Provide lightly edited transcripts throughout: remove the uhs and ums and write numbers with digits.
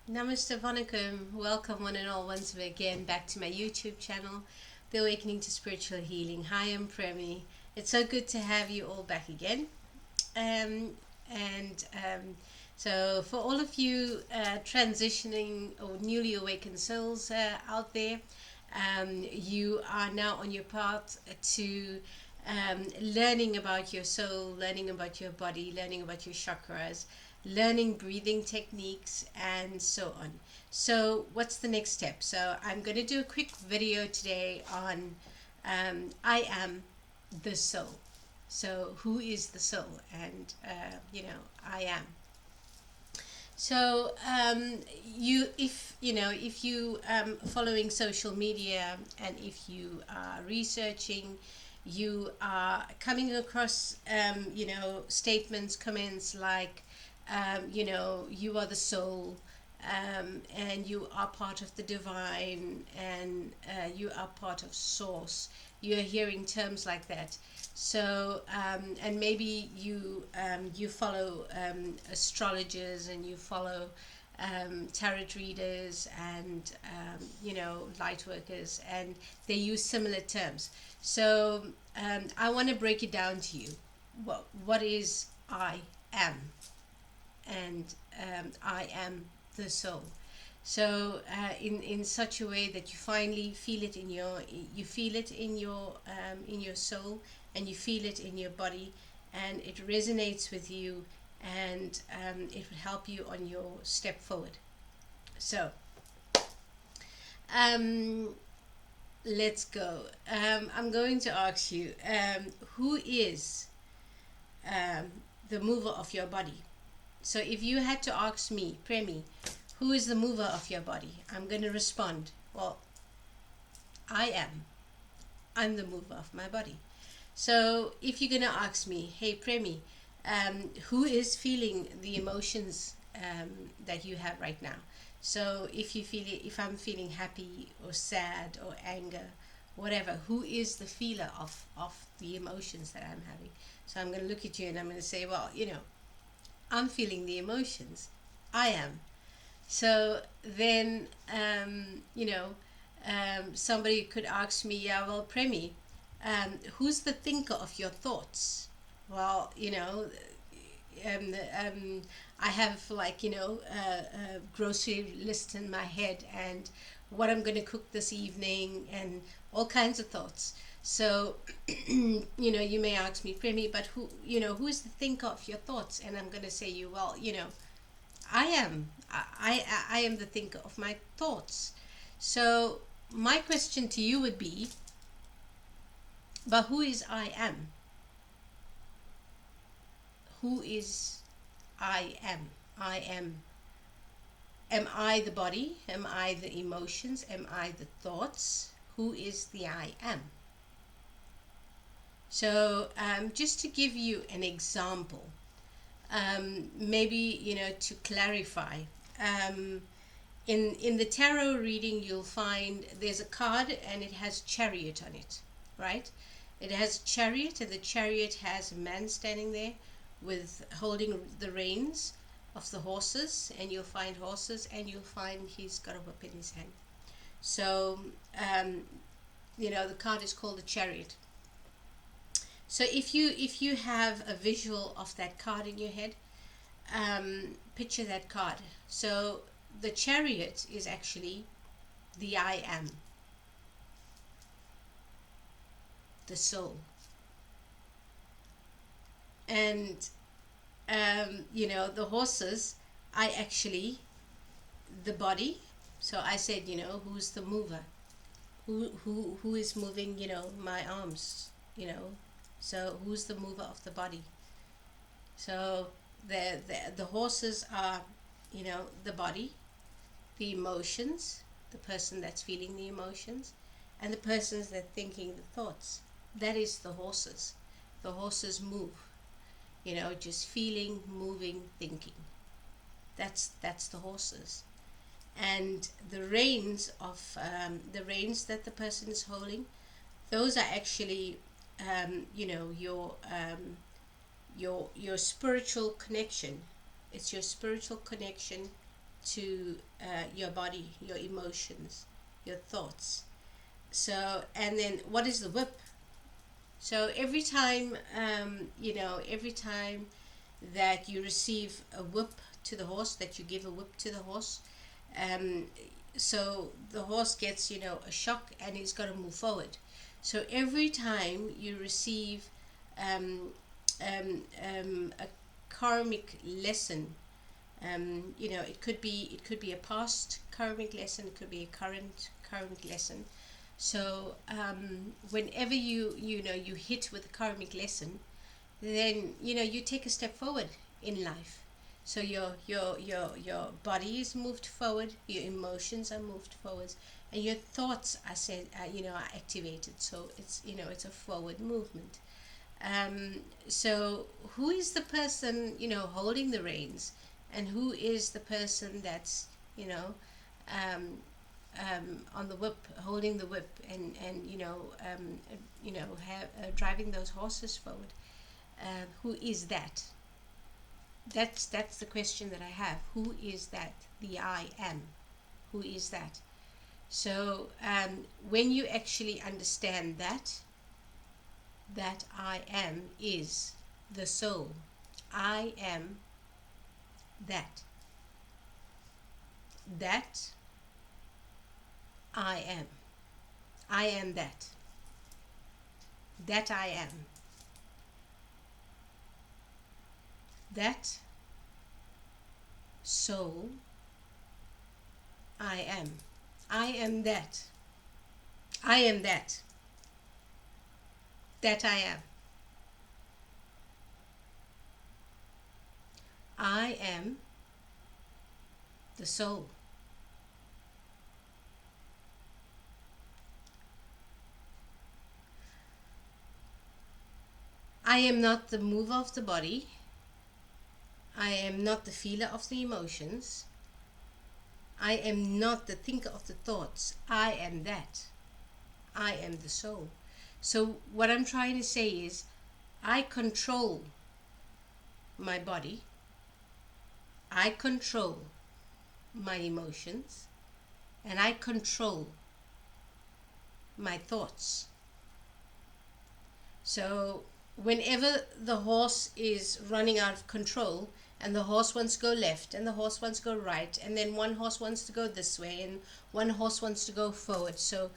Namaste Vanakkam. Welcome one and all once again back to my YouTube channel, The Awakening to Spiritual Healing. Hi, I'm PREMIE. It's so good to have you all back again. And so for all of you transitioning or newly awakened souls out there, you are now on your path to learning about your soul, learning about your body, learning about your chakras, learning breathing techniques, and so on. So what's the next step? So I'm going to do a quick video today on I am the soul. So who is the soul? And I am. So if you following social media, and if you are researching, you are coming across statements, comments like you are the soul, and you are part of the divine, and you are part of source. You're hearing terms like that. So and maybe you follow astrologers, and you follow tarot readers, and light workers, and they use similar terms. So I want to break it down to you. What is I am? And I am the soul. So in such a way that you finally feel it in your soul, and you feel it in your body, and it resonates with you, and it will help you on your step forward. So let's go. I'm going to ask you, who is the mover of your body? So if you had to ask me, Premi, who is the mover of your body? I'm going to respond, well, I am. I'm the mover of my body. So if you're going to ask me, hey, Premi, who is feeling the emotions that you have right now? So if I'm feeling happy or sad or anger, whatever, who is the feeler of the emotions that I'm having? So I'm going to look at you and I'm going to say, well, I'm feeling the emotions. I am. So then, somebody could ask me, yeah, well, Premi, who's the thinker of your thoughts? Well, I have a grocery list in my head, and what I'm going to cook this evening, and all kinds of thoughts. So, you may ask me, Premi, but who is the thinker of your thoughts? And I'm going to say you, well, I am. I am the thinker of my thoughts. So my question to you would be, but who is I am? Who is I am? I am. Am I the body? Am I the emotions? Am I the thoughts? Who is the I am? So just to give you an example, maybe to clarify, in the tarot reading you'll find there's a card and it has Chariot on it, right? It has Chariot, and the Chariot has a man standing there with holding the reins of the horses, and you'll find horses, and you'll find he's got a whip in his hand. So the card is called the Chariot. So if you have a visual of that card in your head, picture that card. So the Chariot is actually the I am, the soul. And the horses are actually the body. So I said, who's the mover? Who is moving, my arms, So who's the mover of the body? So the horses are, the body, the emotions, the person that's feeling the emotions, and the persons that thinking the thoughts. That is the horses. The horses move, just feeling, moving, thinking. That's the horses. And the reins that the person is holding, those are actually your spiritual connection. It's your spiritual connection to your body, your emotions, your thoughts. So, and then what is the whip? So every time, every time that you receive a whip to the horse, that you give a whip to the horse, um, so the horse gets, a shock and he's got to move forward. So every time you receive a karmic lesson, it could be a past karmic lesson, it could be a current karmic lesson. So whenever you hit with a karmic lesson, then you take a step forward in life. So your body is moved forward, your emotions are moved forward, and your thoughts are activated. So it's a forward movement. So who is the person holding the reins, and who is the person that's um, on the whip, holding the whip, and driving those horses forward? Who is that? That's the question that I have. Who is that? The I am. Who is that? So when you actually understand that I am is the soul. I am that. That I am. I am that. That I am. That soul I am. I am that. I am that. That I am. I am the soul. I am not the mover of the body. I am not the feeler of the emotions. I am not the thinker of the thoughts. I am that. I am the soul. So what I'm trying to say is, I control my body. I control my emotions. And I control my thoughts. So whenever the horse is running out of control, and the horse wants to go left, and the horse wants to go right, and then one horse wants to go this way, and one horse wants to go forward. So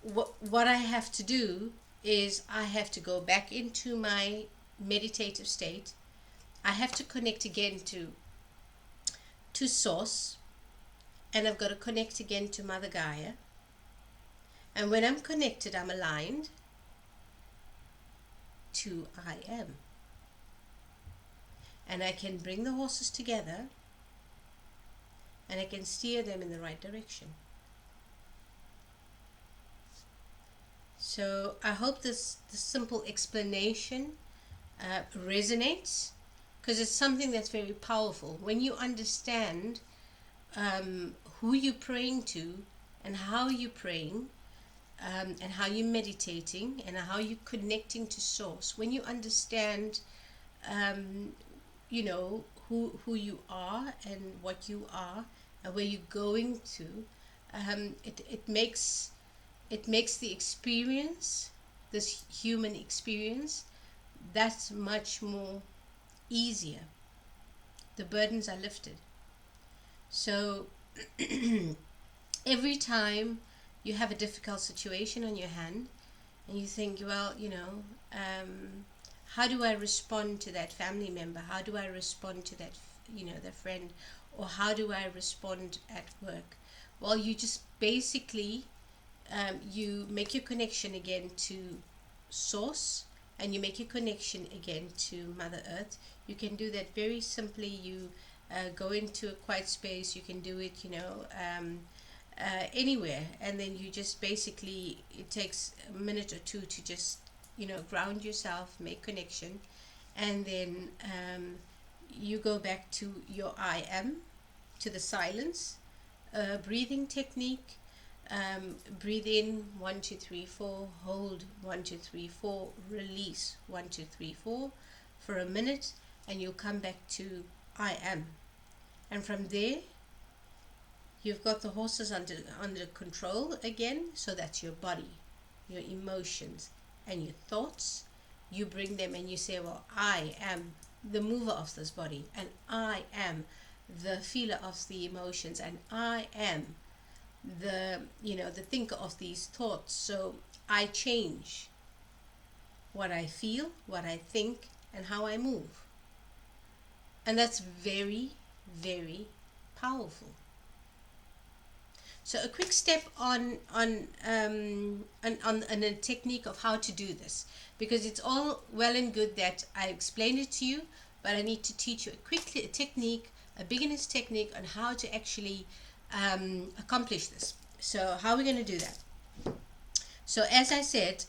what I have to do is I have to go back into my meditative state. I have to connect again to source, and I've got to connect again to Mother Gaia. And when I'm connected, I'm aligned to I am. And I can bring the horses together, and I can steer them in the right direction. So I hope this simple explanation resonates, because it's something that's very powerful. When you understand who you're praying to, and how you're praying, and how you're meditating, and how you're connecting to source, when you understand who you are and what you are and where you're going to, it makes the experience, this human experience, that's much more easier. The burdens are lifted. So every time you have a difficult situation on your hand, and you think, well, how do I respond to that family member? How do I respond to that, the friend? Or how do I respond at work? Well, you just basically, you make your connection again to source, and you make your connection again to Mother Earth. You can do that very simply. You go into a quiet space. You can do it, anywhere, and then you just basically, it takes a minute or two to just ground yourself, make connection, and then you go back to your I am, to the silence. Breathing technique. Breathe in 1 2 3 4, hold 1 2 3 4, release 1 2 3 4 for a minute, and you'll come back to I am. And from there You've got the horses under control again. So that's your body, your emotions, and your thoughts. You bring them and you say, well, I am the mover of this body, and I am the feeler of the emotions, and I am the, the thinker of these thoughts. So I change what I feel, what I think, and how I move. And that's very, very powerful. So a quick step on a technique of how to do this, because it's all well and good that I explained it to you, but I need to teach you a technique, a beginner's technique on how to actually accomplish this. So how are we going to do that? So as I said,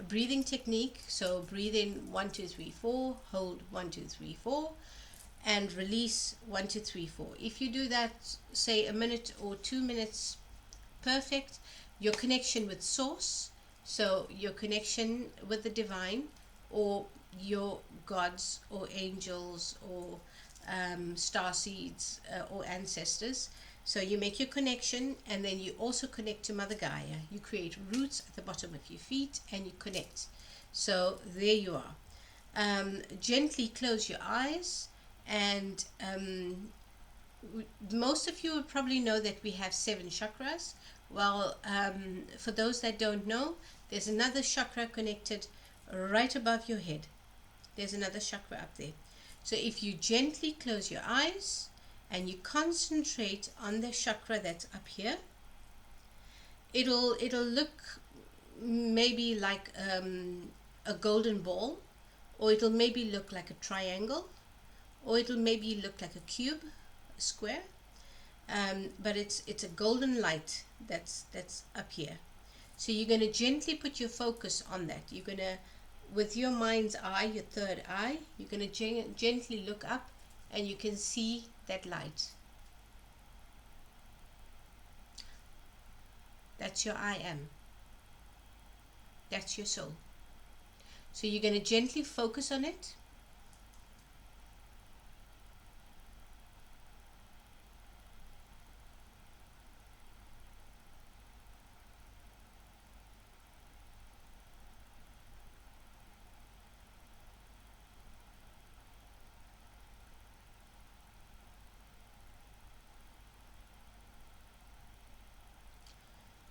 breathing technique. So breathe in 1, 2, 3, 4, hold 1, 2, 3, 4, and release 1, 2, 3, 4. If you do that, say a minute or 2 minutes, perfect. Your connection with source, so your connection with the divine, or your gods or angels or star seeds or ancestors. So you make your connection, and then you also connect to Mother Gaia. You create roots at the bottom of your feet and you connect. So there you are. Gently close your eyes, and most of you will probably know that we have 7 chakras. Well, for those that don't know, there's another chakra connected right above your head. There's another chakra up there. So if you gently close your eyes and you concentrate on the chakra that's up here, it'll look maybe like a golden ball, or it'll maybe look like a triangle, or it'll maybe look like a cube, a square. But it's a golden light that's up here. So you're going to gently put your focus on that. You're going to, with your mind's eye, your third eye, you're going to gently look up, and you can see that light. That's your I am. That's your soul. So you're going to gently focus on it.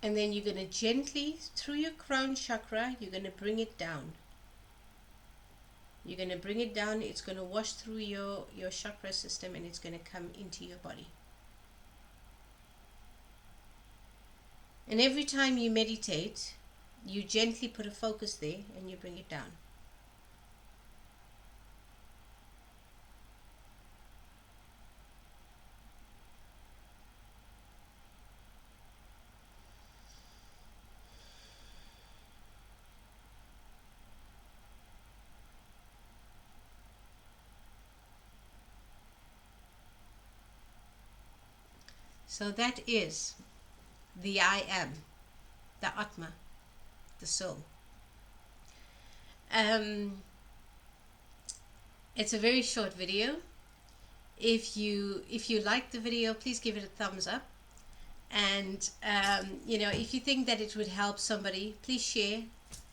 And then you're going to gently, through your crown chakra, you're going to bring it down. You're going to bring it down. It's going to wash through your chakra system, and it's going to come into your body. And every time you meditate, you gently put a focus there and you bring it down. So that is the I am, the ATMA, the soul. It's a very short video. If you like the video, please give it a thumbs up. And if you think that it would help somebody, please share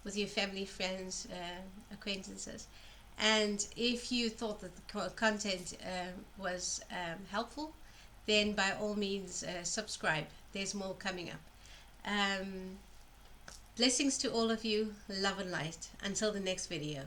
with your family, friends, acquaintances. And if you thought that the content was helpful, then by all means subscribe. There's more coming up. Blessings to all of you. Love and light. Until the next video.